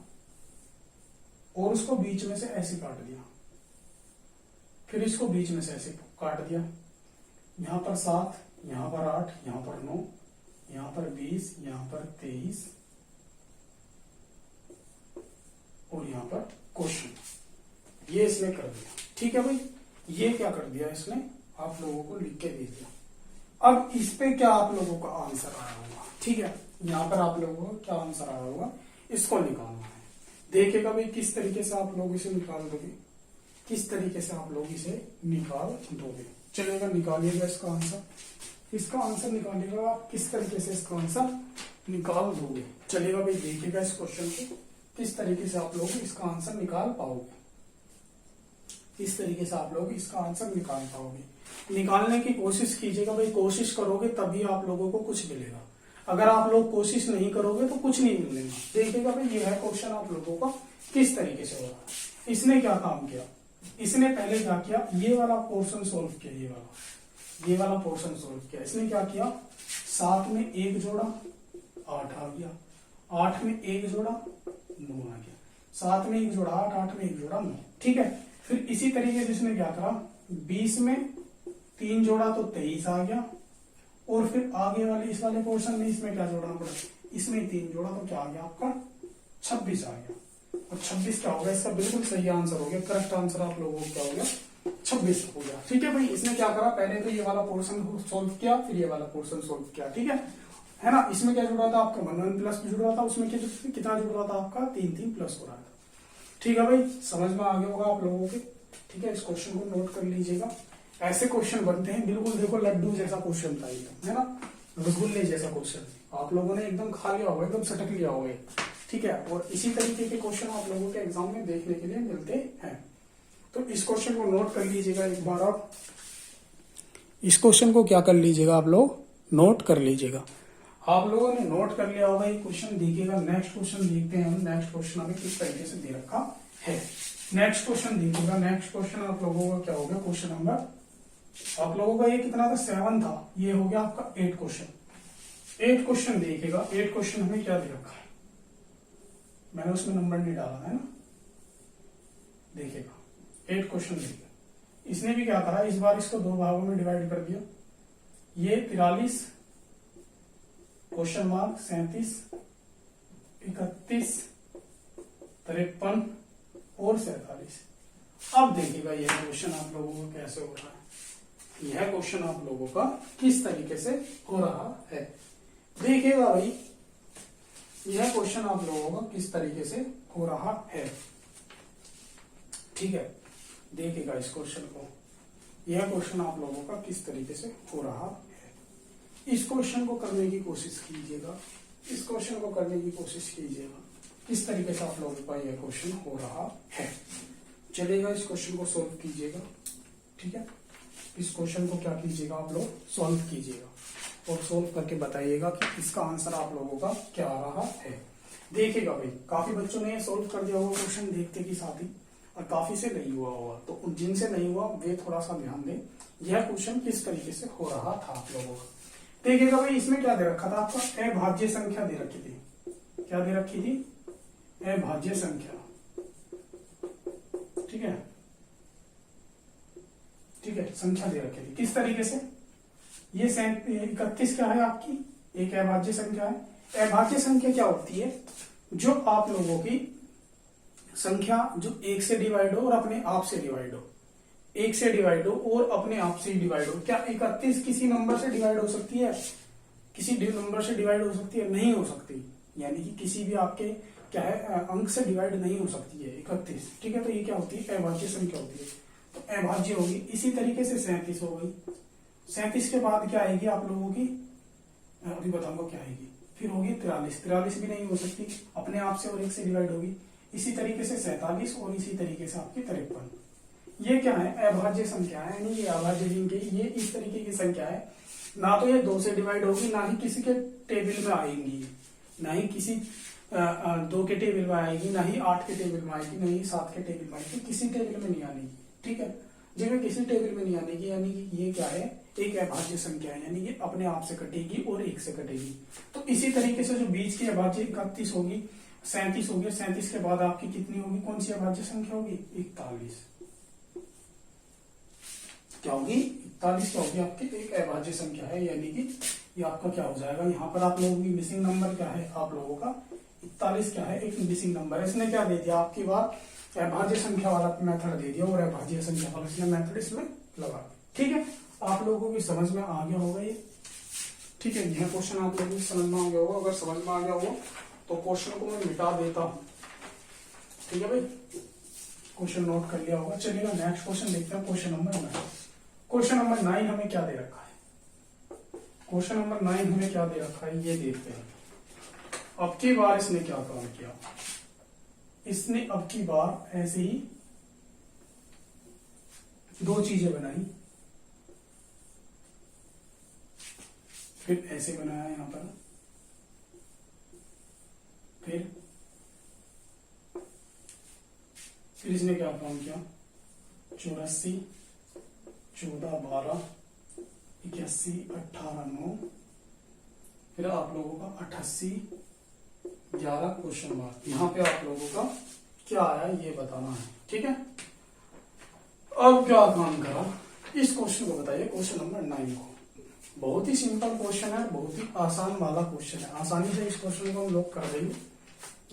और उसको बीच में से ऐसे काट दिया, फिर इसको बीच में से ऐसे काट दिया। यहां पर 7, यहां पर 8, यहां पर 9, यहां पर 20, यहां पर 23 और यहां पर क्वेश्चन, ये इसने कर दिया। ठीक है भाई, ये क्या कर दिया इसने, आप लोगों को लिख के दे दिया। अब इस पे क्या आप लोगों का आंसर आया होगा, ठीक है, यहां पर आप लोगों को क्या आंसर आया होगा, इसको निकालना है। देखिएगा भाई किस तरीके से आप लोग इसे निकाल दोगे, किस तरीके से आप लोग इसे निकाल दोगे। चलेगा, निकालिएगा इसका आंसर, इसका आंसर निकालिएगा आप किस तरीके से इसका आंसर निकाल दोगे। चलेगा भाई, देखिएगा इस क्वेश्चन को किस तरीके से आप लोग इसका आंसर निकाल पाओगे, किस तरीके से आप लोग इसका आंसर निकाल पाओगे। निकालने की कोशिश कीजिएगा भाई, कोशिश करोगे तभी आप लोगों को कुछ मिलेगा, अगर आप लोग कोशिश नहीं करोगे तो कुछ नहीं मिलेगा। देखिएगा भाई, ये है क्वेश्चन आप लोगों का किस तरीके से हो रहा है। इसने क्या काम किया, इसने पहले क्या किया, ये वाला पोर्शन सोल्व किया, ये वाला पोर्शन सोल्व किया। इसने क्या किया, 7 में 1 जोड़ा 8 आ गया, 8 में 1 जोड़ा 9 आ गया, 7 में 1 जोड़ा 8, 8 में 1 जोड़ा 9। ठीक है, फिर इसी तरीके से इसने क्या करा, 20 में 3 जोड़ा तो 23 आ गया, और फिर आगे वाले इस वाले पोर्शन में इसमें क्या जोड़ना पड़ा, इसमें 3 जोड़ा तो क्या आ गया आपका 26 आ गया। और 26 क्या होगा, इसका बिल्कुल सही आंसर हो गया, करेक्ट आंसर आप लोगों को क्या हो गया, 26 हो गया। ठीक है भाई, इसने क्या करा, पहले तो ये वाला पोर्शन सोल्व किया, फिर ये वाला पोर्शन सोल्व किया। ठीक है ना। इसमें क्या जुड़ रहा था आपका 1 1 प्लस जुड़ रहा था, उसमें कितना जुड़ रहा था आपका 3 3 प्लस हो रहा था। ठीक है भाई, समझ में आ गया होगा आप लोगों के। ठीक है, इस क्वेश्चन को नोट कर लीजिएगा। ऐसे क्वेश्चन बनते हैं, बिल्कुल देखो लड्डू जैसा क्वेश्चन था ये, है ना, रसगुल्ले जैसा क्वेश्चन आप लोगों ने एकदम खा लिया होगा, एकदम सटक लिया होगा। ठीक है, और इसी तरीके के क्वेश्चन आप लोगों के एग्जाम में देखने के लिए मिलते हैं। तो इस क्वेश्चन को नोट कर लीजिएगा एक बार, आप इस क्वेश्चन को क्या कर लीजिएगा, आप लोग नोट कर लीजिएगा। आप लोगों ने नोट कर लिया होगा ये क्वेश्चन। देखिएगा नेक्स्ट क्वेश्चन देखते हैं हम, नेक्स्ट क्वेश्चन हमें किस तरीके से दे रखा है। नेक्स्ट क्वेश्चन देखिएगा, नेक्स्ट क्वेश्चन आप लोगों का क्या हो गया, क्वेश्चन नंबर आप लोगों का ये कितना था 7 था, ये हो गया आपका 8 क्वेश्चन। 8 क्वेश्चन देखिएगा, 8 क्वेश्चन हमें क्या दे रखा है, मैंने उसमें नंबर नहीं डाला है ना। देखिएगा 8 क्वेश्चन देखिएगा, इसने भी क्या करा, इस बार इसको 2 भागों में डिवाइड कर दिया। ये 43 क्वेश्चन मार्क 37 31 53 और 47। अब देखिएगा यह क्वेश्चन आप लोगों को कैसे हो रहा है, यह क्वेश्चन आप लोगों का किस तरीके से हो रहा है। देखिएगा भाई, यह क्वेश्चन आप लोगों का किस तरीके से हो रहा है। ठीक है, देखिएगा इस क्वेश्चन को, यह क्वेश्चन आप लोगों का किस तरीके से हो रहा है। इस क्वेश्चन को करने की कोशिश कीजिएगा, इस क्वेश्चन को करने की कोशिश कीजिएगा, किस तरीके से आप लोगों का यह क्वेश्चन हो रहा है। चलेगा, इस क्वेश्चन को सोल्व कीजिएगा। ठीक है, इस क्वेश्चन को क्या कीजिएगा, आप लोग सॉल्व कीजिएगा और सोल्व करके बताइएगा कि इसका आंसर आप लोगों का क्या आ रहा है। देखिएगा भाई, काफी बच्चों ने सोल्व कर दिया होगा क्वेश्चन देखते के साथ ही, और काफी से नहीं हुआ होगा, तो जिनसे नहीं हुआ वे थोड़ा सा ध्यान दें, यह क्वेश्चन किस तरीके से हो रहा था आप लोगों का। देखिएगा भाई, इसमें क्या दे रखा था आपका, अभाज्य संख्या दे रखी थी। क्या दे रखी थी, अभाज्य संख्या। ठीक है, ठीक है, संख्या दे रखी थी किस तरीके से, ये 31 क्या है आपकी, एक अभाज्य संख्या है। अभाज्य संख्या क्या होती है, जो आप लोगों की संख्या जो 1 से डिवाइड हो और अपने आप से डिवाइड हो, 1 से डिवाइड हो और अपने आप से डिवाइड हो। क्या 31 किसी नंबर से डिवाइड हो सकती है, किसी नंबर से डिवाइड हो सकती है, नहीं हो सकती, यानी कि किसी भी आपके क्या है अंक से डिवाइड नहीं हो सकती है 31। ठीक है, तो ये क्या होती है, अभाज्य संख्या होती है, तो अभाज्य होगी। इसी तरीके से 37 हो गई, 37 के बाद क्या आएगी आप लोगों की, अभी बताऊंगा क्या आएगी, फिर होगी 43, 43 भी नहीं हो सकती, अपने आप से और 1 से डिवाइड होगी। इसी तरीके से 47 और इसी तरीके से आपकी 53। ये क्या है, अभाज्य संख्या है, यानी ये अभाज्य लिंक है, ये इस तरीके की संख्या है ना तो ये 2 से डिवाइड होगी, ना ही किसी के टेबल में आएंगी, ना ही किसी 2 के टेबल में आएगी, ना ही 8 के टेबल में आएगी, ना ही 7 के टेबल में आएगी, किसी टेबल में नहीं आने की। ठीक है, जब किसी टेबल में नहीं आने की, यानी कि ये क्या है, एक अभाज्य संख्या है, यानी ये अपने आप से कटेगी और 1 से कटेगी। तो इसी तरीके से जो बीच की अभाज्य 31 होगी, 37 होगी, 37 के बाद आपकी कितनी होगी, कौन सी अभाज्य संख्या होगी, 41। क्या होगी, 41 क्या होगी आपकी, एक अभाज्य संख्या है, यानी कि ये आपका क्या हो जाएगा, यहाँ पर आप लोगों की मिसिंग नंबर क्या है, आप लोगों का 41 क्या है, एक मिसिंग नंबर है। इसने क्या दे दिया, आपकी बात अभाज्य संख्या वाला मेथड दे दिया और अभाज्य संख्या वाला इसने मेथड इसमें लगा। ठीक है, आप लोगों की समझ में आ गया होगा ये। ठीक है, यह क्वेश्चन आप लोगों की समझ में आ गया होगा। अगर समझ में आ गया हो तो क्वेश्चन को मैं मिटा देता हूं। ठीक है भाई, क्वेश्चन नोट कर लिया होगा। चलिएगा नेक्स्ट क्वेश्चन देखते हैं, क्वेश्चन नंबर 9। क्वेश्चन नंबर 9 हमें क्या दे रखा है, क्वेश्चन नंबर 9 हमें क्या दे रखा है, ये देखते हैं। अब की बार इसने क्या काम किया, इसने अब की बार ऐसे ही 2 चीजें बनाई, फिर ऐसे बनाया यहां पर, फिर इसने क्या काम किया, 84, 14, 12, 81, 18, 9, फिर आप लोगों का 88, 11 क्वेश्चन मार्क। यहाँ पे आप लोगों का क्या आया ये बताना है। ठीक है, अब क्या काम करा, इस क्वेश्चन को बताइए, क्वेश्चन नंबर 9 को। बहुत ही सिंपल क्वेश्चन है, बहुत ही आसान वाला क्वेश्चन है, आसानी से इस क्वेश्चन को हम लोग कर देंगे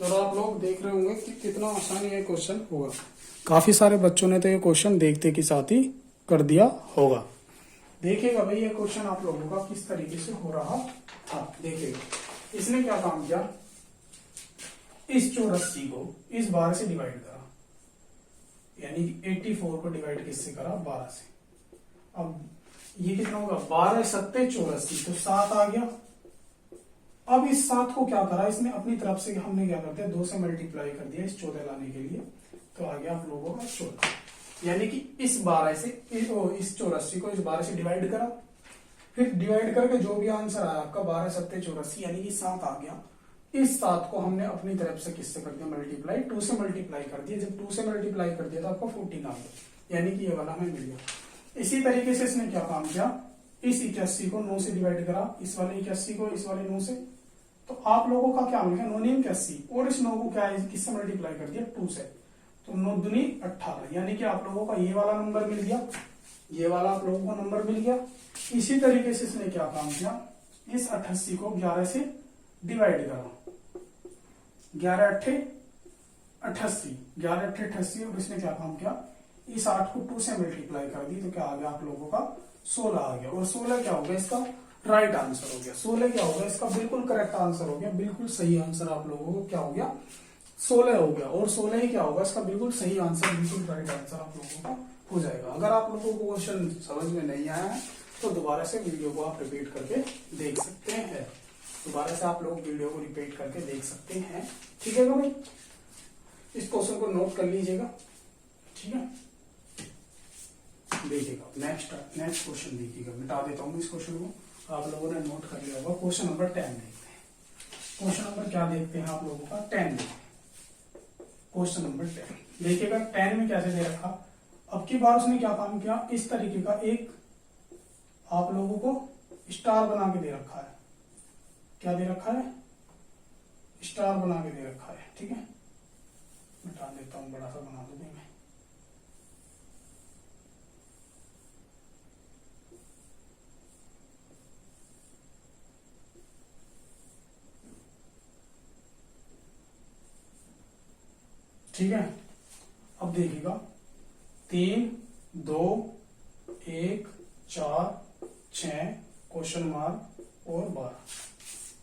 और आप लोग देख रहे होंगे कि कितना आसान ये क्वेश्चन होगा। काफी सारे बच्चों ने तो ये क्वेश्चन देखते के साथ ही कर दिया होगा। देखिएगा भाई, ये क्वेश्चन आप लोगों का किस तरीके से हो रहा था। देखिएगा, इसने क्या काम किया, इस 84 को इस 12 से डिवाइड करा, यानी कि 84 को डिवाइड किससे करा, 12 से। अब ये कितना होगा, 12 सत्ते 84, तो 7 आ गया। अब इस 7 को क्या करा इसने, अपनी तरफ से हमने क्या करते हैं, 2 से मल्टीप्लाई कर दिया इस 14 लाने के लिए, तो आ गया आप लोगों का 14। यानी कि इस 12 से इस 84 को इस 12 से डिवाइड करा, फिर डिवाइड करके जो भी आंसर आया आपका 12 सत्ते 84, यानी कि 7 आ गया। इस 7 को हमने अपनी तरफ से किससे कर दिया, मल्टीप्लाई, 2 से मल्टीप्लाई कर दिया। जब 2 से मल्टीप्लाई कर दिया तो आपको 14 आ गया, यानी कि ये वाला हमें मिल गया। इसी तरीके से इसने क्या काम किया, इस 81 को 9 से डिवाइड करा, इस वाले 81 को इस वाले 9 से, तो आप लोगों का क्या मिल गया, 9 81, और इस 9 को क्या है, किससे मल्टीप्लाई कर दिया, 2 से, तो 9 दूनी 18, यानी कि आप लोगों का ये वाला नंबर मिल गया, ये वाला आप लोगों को नंबर मिल गया। इसी तरीके से इसने क्या काम किया, इस 88 को 11 से डिवाइड करा, 11 अट्ठे 88, 11 अट्ठे 88, और इसने क्या काम किया, इस 8 को 2 से मल्टीप्लाई कर दी, तो क्या आ गया आप लोगों का 16 आ गया। और 16 क्या हो गया, इसका राइट आंसर हो गया। 16 क्या होगा, इसका बिल्कुल करेक्ट आंसर हो गया, बिल्कुल सही आंसर आप लोगों को क्या हो गया, 16 हो गया। और 16 ही क्या होगा, इसका बिल्कुल सही आंसर, बिल्कुल राइट आंसर आप लोगों का हो जाएगा। अगर आप लोगों को क्वेश्चन समझ में नहीं आया है तो दोबारा से वीडियो को आप रिपीट करके देख सकते हैं, दोबारा से आप लोग वीडियो को रिपीट करके देख सकते हैं। ठीक है भाई, इस क्वेश्चन को नोट कर लीजिएगा। ठीक है, देखिएगा नेक्स्ट क्वेश्चन देखिएगा, मिटा देता हूँ इस क्वेश्चन को, आप लोगों ने नोट कर लिया होगा। क्वेश्चन नंबर 10 देखते हैं। क्वेश्चन नंबर क्या देखते हैं आप लोगों का, 10 देखते हैं। क्वेश्चन नंबर 10 देखिएगा, 10 में कैसे दे रखा, अब की बार उसने क्या काम किया, इस तरीके का एक आप लोगों को स्टार बना के दे रखा है। क्या दे रखा है, स्टार बना के दे रखा है। ठीक है, मिटा देता हूं, बड़ा सा बना दूंगा मैं। ठीक है, अब देखिएगा 3, 2, 1, 4, 6 क्वेश्चन मार्क और 12,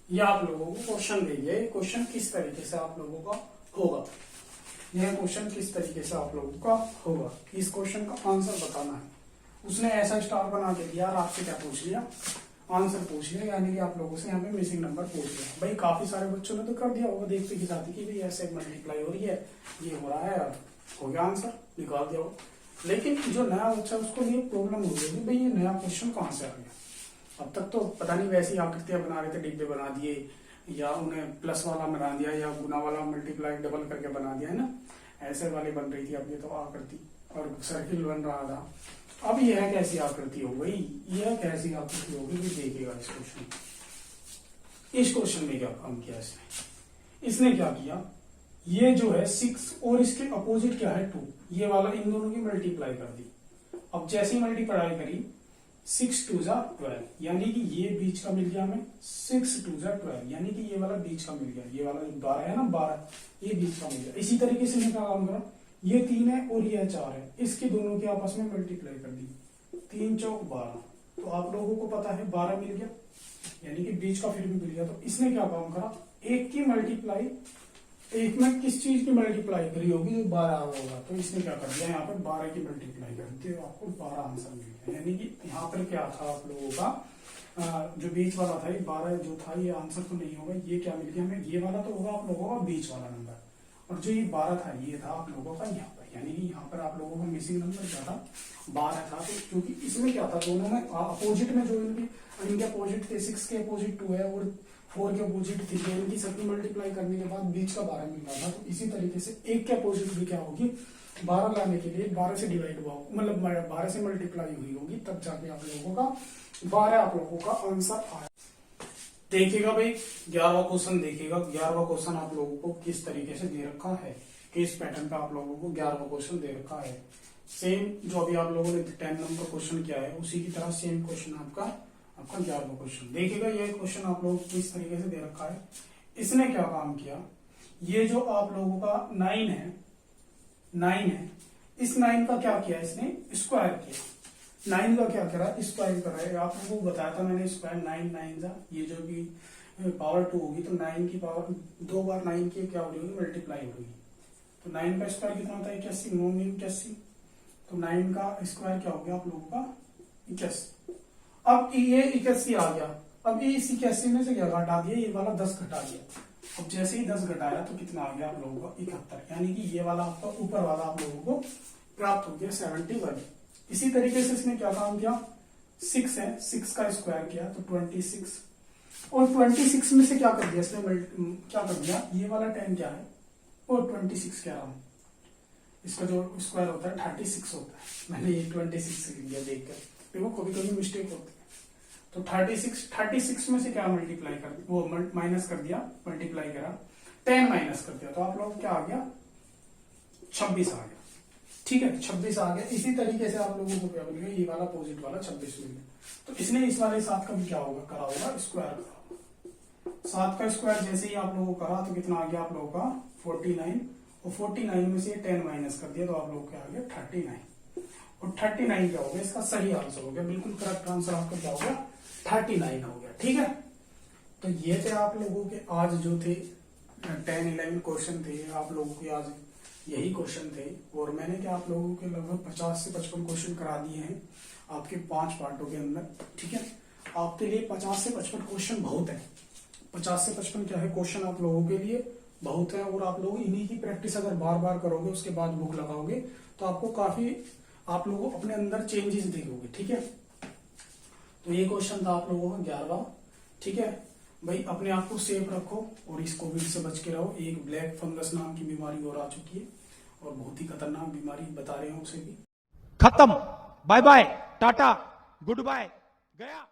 ये आप लोगों को क्वेश्चन दे दिया। क्वेश्चन किस तरीके से आप लोगों का होगा, यह क्वेश्चन किस तरीके से आप लोगों का होगा, इस क्वेश्चन का आंसर बताना है। उसने ऐसा स्टार बना के दिया और आपसे क्या पूछ लिया, आंसर पूछ लिया, यानी कि आप लोगों से यहाँ पे मिसिंग नंबर पूछ लिया। भाई काफी सारे बच्चों ने तो कर दिया होगा देखते के साथ कि भाई ऐसे मल्टीप्लाई हो रही है, ये हो रहा है, हो गया आंसर, निकाल दिया होगा। लेकिन जो नया बच्चा उसको ये प्रॉब्लम हो गई, भाई ये नया क्वेश्चन कहाँ से आ गया। अब तक तो पता नहीं वैसी आकृतियां बना रहे थे, डिब्बे बना दिए या उन्हें प्लस वाला बना दिया या गुना वाला मल्टीप्लाई डबल करके बना दिया है ना, ऐसे वाली बन रही थी। अब ये तो आकृति और सर्किल बन रहा था। अब यह कैसी आकृति हो गई, यह कैसी आकृति होगी ये देखिएगा इस क्वेश्चन में। इस क्वेश्चन में क्या काम किया इसने क्या किया, ये जो है 6 और इसके अपोजिट क्या है 2, ये वाला इन दोनों की मल्टीप्लाई कर दी। अब जैसे ही मल्टीप्लाई करी 6 2 जा 12, यानी कि ये बीच का मिल गया हमें 6 2 जा 12, यानी कि ये वाला बीच का मिल गया, ये वाला जो 12 है ना 12, ये बीच का मिल गया। इसी तरीके से मैं क्या काम करा, ये 3 है और ये 4 है, इसके दोनों के आपस में मल्टीप्लाई कर दी, 3 चौक 12, तो आप लोगों को पता है 12 मिल गया, यानी कि बीच का फिर भी मिल गया। तो इसने क्या काम करा, एक की मल्टीप्लाई, एक में किस चीज की मल्टीप्लाई करी होगी, जो 12 होगा, तो इसने क्या कर दिया यहाँ पर 12 की मल्टीप्लाई कर दी, तो आपको 12 आंसर मिल गया। यानी कि यहाँ पर क्या था आप लोगों का जो बीच वाला था, ये 12 जो था ये आंसर तो नहीं होगा, ये क्या मिल गया हमें, ये वाला तो होगा आप लोगों का बीच वाला नंबर, और जो ये 12 था ये था आप लोगों का यहाँ पर, यानी कि यहाँ पर आप लोगों का मिसिंग नंबर क्या था, 12 था। तो क्योंकि इसमें क्या था, दोनों में अपोजिट में जो इनके अपोजिट थे, 6 के अपोजिट 2 है और 4 के अपोजिट 3 है, इनकी सबकी मल्टीप्लाई करने के बाद बीच का 12 मिल रहा था। तो इसी तरीके से एक के अपोजिट भी क्या होगी, 12 लाने के लिए 12 से डिवाइड हुआ, मतलब 12 से मल्टीप्लाई हुई होगी, तब जाके आप लोगों का 12 आप लोगों का आंसर आया। देखिएगा भाई 11वां क्वेश्चन, देखिएगा 11वां क्वेश्चन आप लोगों को किस तरीके से दे रखा है, किस पैटर्न का आप लोगों को 11वां क्वेश्चन दे रखा है। सेम जो अभी आप लोगों ने 10 नंबर क्वेश्चन किया है उसी की तरह सेम क्वेश्चन आपका 11वां क्वेश्चन। देखिएगा ये क्वेश्चन आप लोगों को किस तरीके से दे रखा है। इसने क्या काम किया, ये जो आप लोगों का 9 है, इस 9 का क्या किया, इसने स्क्वायर किया। 9 का क्या करा, स्क्वायर करा है। आप लोगों को बताया था मैंने, स्क्वायर 9 9 जा, ये जो भी पावर 2 होगी तो 9 की पावर 2 बार 9 की क्या हो रही होगी, मल्टीप्लाई हो रही। तो 9 का स्क्वायर कितना होता है, 81, 9 में 81, तो 9 का स्क्वायर क्या हो गया आप लोगों का 81। अब ये 81 आ गया, अब ये इस 81 में से क्या घटा दिया, ये वाला 10 घटा दिया। अब जैसे ही 10 घटाया तो कितना आ गया आप लोगों का 71, यानी कि ये वाला आपका ऊपर वाला आप लोगों को प्राप्त हो गया 71। इसी तरीके से इसने क्या काम किया, 6 है, 6 का स्क्वायर किया तो 26, और 26 में से क्या कर दिया इसने, क्या कर दिया, ये वाला 10 क्या है और 26 क्या रहा, इसका जो स्क्वायर होता है 36 होता है, मैंने ये 26 लिख दिया देखकर, देखो कभी कभी मिस्टेक होती है। तो 36 में से क्या मल्टीप्लाई कर दिया, वो माइनस कर दिया, मल्टीप्लाई करा, 10 माइनस कर दिया, तो आप लोग क्या आ गया 26 आ गया। ठीक है, 26 आ गया। इसी तरीके से आप लोगों को क्या मिल गया, ये वाला अपोजिट वाला 26 मिल गया। तो इसने इस वाले 7 का भी क्या होगा, करा होगा स्क्वायर करा होगा। 7 का स्क्वायर जैसे ही आप लोगों को करा तो कितना आ गया आप लोगों का 49, और 49 में से 10 माइनस कर दिया तो आप लोग क्या आ गया 39, और 39 क्या हो गया, इसका सही आंसर हो गया, बिल्कुल करेक्ट आंसर आपका क्या हो गया 39 हो गया। ठीक है, तो ये थे आप लोगों के आज जो थे 10-11 क्वेश्चन थे, आप लोगों के आज यही क्वेश्चन थे, और मैंने क्या आप लोगों के लगभग 50 से 55 क्वेश्चन करा दिए हैं आपके 5 पार्टों के अंदर। ठीक है, आपके लिए 50 से 55 क्वेश्चन बहुत है, 50 से 55 क्या है क्वेश्चन आप लोगों के लिए बहुत है, और आप लोग इन्हीं की प्रैक्टिस अगर बार बार करोगे, उसके बाद बुक लगाओगे तो आपको काफी, आप लोगों अपने अंदर चेंजेस देखोगे। ठीक है, तो ये क्वेश्चन था आप लोगों का 11वां। ठीक है भाई, अपने आप को सेफ रखो और इस कोविड से बच के रहो। एक ब्लैक फंगस नाम की बीमारी और आ चुकी है, और बहुत ही खतरनाक बीमारी, बता रहे हैं उसे भी। खत्म, bye bye, tata, goodbye, गया।